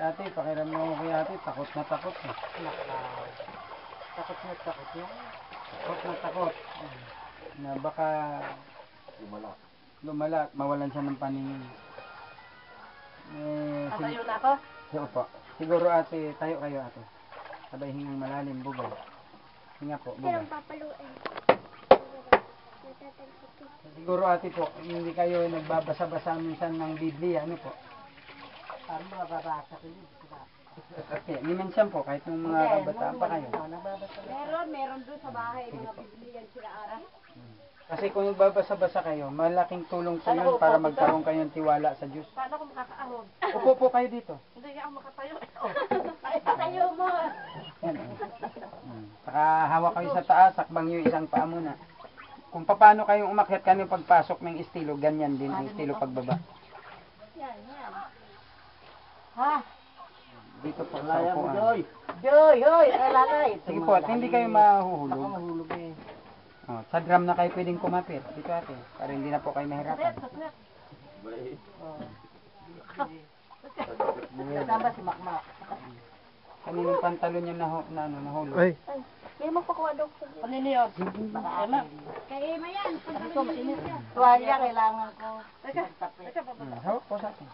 ate, pakiramdam mo kay ate, takot na takot eh. Takot na takot yan. Takot na takot. Na baka lumala at mawalan siya ng paningin. Tayo na ako? Opo. Siguro ate, tayo kayo ate. Sabay hingang malalim, bugal. Hinga po, bugal. Siguro ate po, hindi kayo nagbabasa-basa minsan ng Biblia, ano po? Parang mababasa ko yun. Okay, minsan po, kahit nung mga kabataan pa kayo. Meron doon sa bahay, mga Biblia sila ate. Kasi kung nagbabasa-basa kayo, malaking tulong po yun para magkaroon kayo ng tiwala sa Diyos. Paano ko makakaahon? Upo po kayo dito. Hindi ako makatayo. Tayo mo. Yan. Saka hawak kayo sa taas, sakbang nyo isang paa muna. Kung paano kayong umakyat kanyo pagpasok ng estilo, ganyan din ang estilo pagbaba. Yan, yan. Ha? Dito po sa upuan. Joy, hoy, lalay. Sige po, at hindi kayo mahuhulog. Mahulog eh. Oh, sa drum na kayo pwedeng kumapit. Dito ate, para hindi na po kayo mahirapan. Kasama si Makmak. Kaninong pantalon yung nahulog? Ay, May magpakuha daw ko. Kanino yun? Emma. Kay Emma yan. Ito, mainit yan. Tuwalya, kailangan ko. Teka, Hawak po sa akin.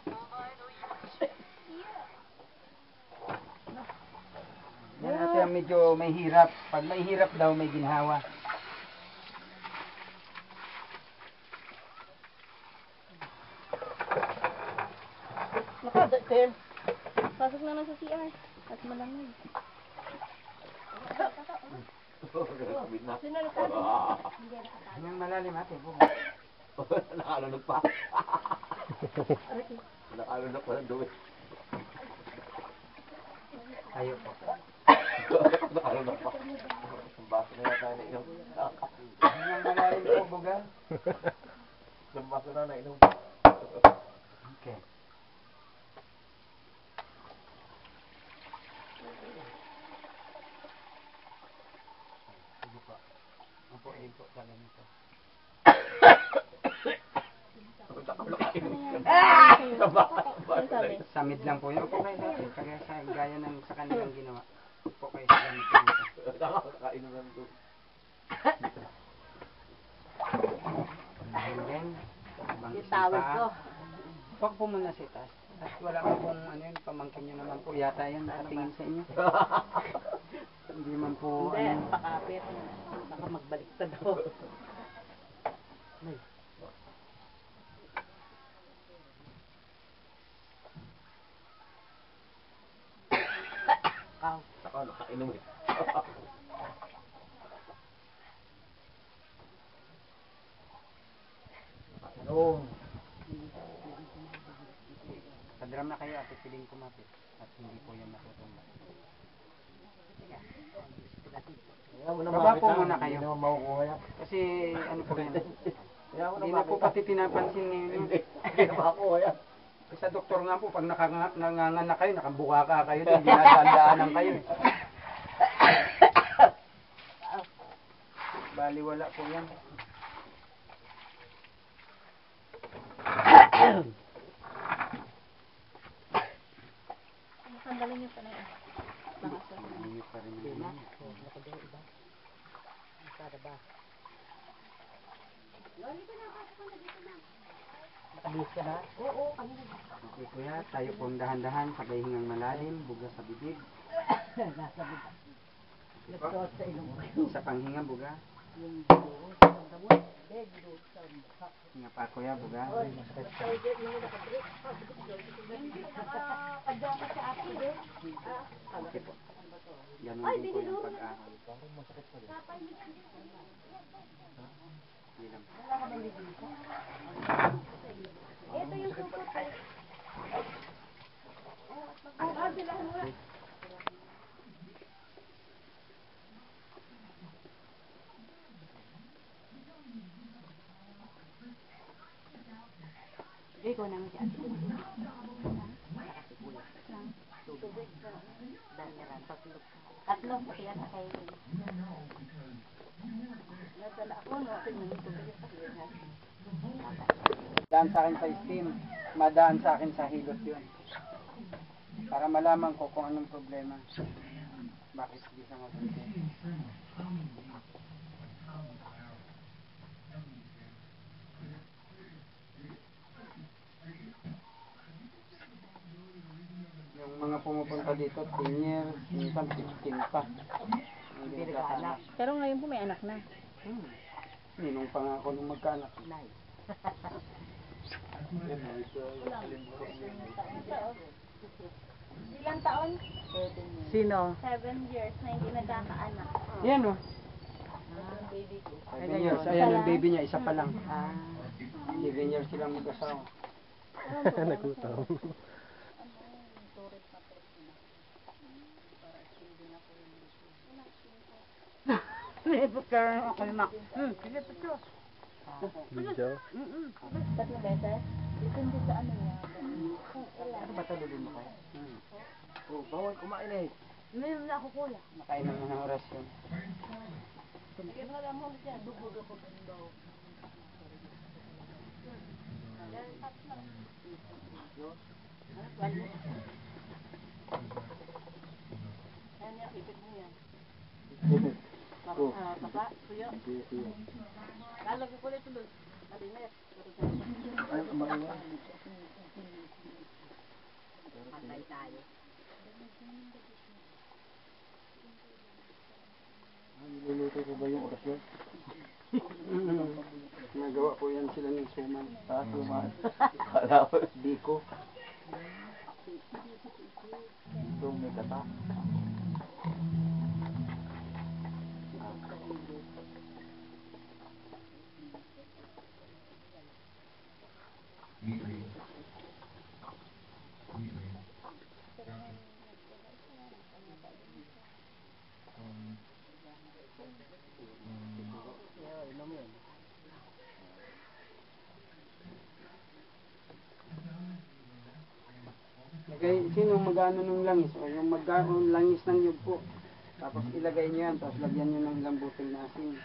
Yan ate, ang medyo may hirap. Pag may hirap daw, may ginhawa. Nakadating. Pasok na lang sa CR. At malamig. Yung malalim ate, bugo. Nakalunod pa. Nakalunod pa ng duwi. Tayo po. Nakalunod pa. Ang baso na yata na inom. Yung malalim po, buga. Ang baso na inom. Okay. Sige po. Opo, din po sa ganito. Samid lang po yun. Opo kayo dati. Kaya sa gaya ng sa kanilang ginawa. Opo kayo sa ganito. Nakakainom ng duwi. And then, Itawid ko. Huwag po muna si Tas. At wala ko pong ano yun, pamangkin nyo naman po yata yan nakatingin sa inyo. Hindi man po Hindi, ano. pakapit. Baka magbaliktad ako. Nakainom eh. Oo. Sa drum na kayo ate, piling kumapit. At hindi po yan matutumba. Baba po muna kayo. Hindi naman makukuha yan. Kasi ano po yan. Hindi na po pati pinapansin ngayon yun. Hindi na makukuha yan. Sa doktor nga po, pag nanganganak kayo, nakabuka ka kayo, hindi nadandaanan kayo. Bali wala po yan. Sandali niyo pa na yun. Hindi pa rin naman. Nakabis ka na? Okay kuya, tayo pong dahan-dahan, sabay hingang malalim, buga sa bibig. Nasa bita. Nagsuot sa ilong ko. Sa panghinga, buga. Yung buo, sa damot. Hinga pa kuya, buga. Okay po. Ganun din po yung pag-aaral. Hindi lang. Ito yung suko ko. Ikaw naman si Ate. Tubig. Damiran. Tatlo. Pati yan kay... Nadala ako, no? Daan sa akin sa steam, madaan sa akin sa hilot yun. Para malaman ko kung anong problema. Bakit hindi siya mabuntis. Yung mga pumupunta dito, 10 years, minsan 15 pa. Hindi nagkaanak. Pero ngayon po may anak na. Ninong pa nga ako nung magkaanak. Nice. Ilang taon? Sino? 7 years na hindi nagkakaanak. Yan o. Baby ko. 7 years. Ayan ang baby niya, isa pa lang. Ah. 7 years silang mag-asawa. Nagutom. Nilipot ka rin ako ni Mac. Nilipot ko. Video. Tatlong beses? Depende sa ano niya. Ano ba talulin mo kayo? Oh, bawal kumain eh. Mayroon na ako kuya. Makain ng mga oras yun. Sige mo lang mo dyan. Dubog ako ng daw. Yan yan, ipit mo yan. Baba, kuya. Lalagay ko ulit tulog. Malinis. Ay, kumain yan. Antay tayo. Niluluto ko ba yung orasyon? Nagawa po yan sila ng suman. Sa suman. Kala ko, biko. Itong may kata. Lagay, sino mag-ano ng langis? O yung mag-ano langis ng yug po. Tapos ilagay nyo yan, tapos lagyan nyo ng ilang butil na asin.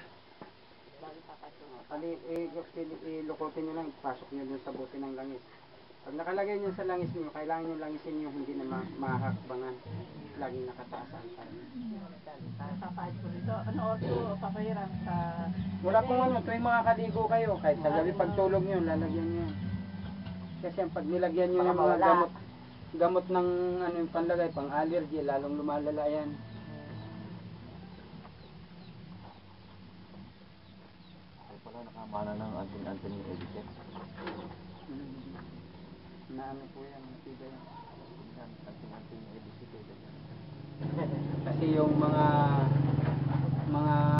Ilukotin nyo lang, ipasok nyo dun sa butil ng langis. Pag nakalagay nyo sa langis nyo, kailangan nyo langisin nyo hindi na mahakbangan. Laging nakataas ang kain. Papayag ko dito. Ano oras ko papahiram sa... Wala pong ano, tuwing makakaligo kayo, kahit sa gabi pagtulog nyo, lalagyan nyo. Kasi pag nilagyan nyo ng mga gamot ng ano yung panlagay, pang allergy, lalong lumalala yan. Ay pala, nakamana ng anting-anting ni Edith. Na ano po yan, matibay yan. Anting-anting ni Edith. Kasi yung mga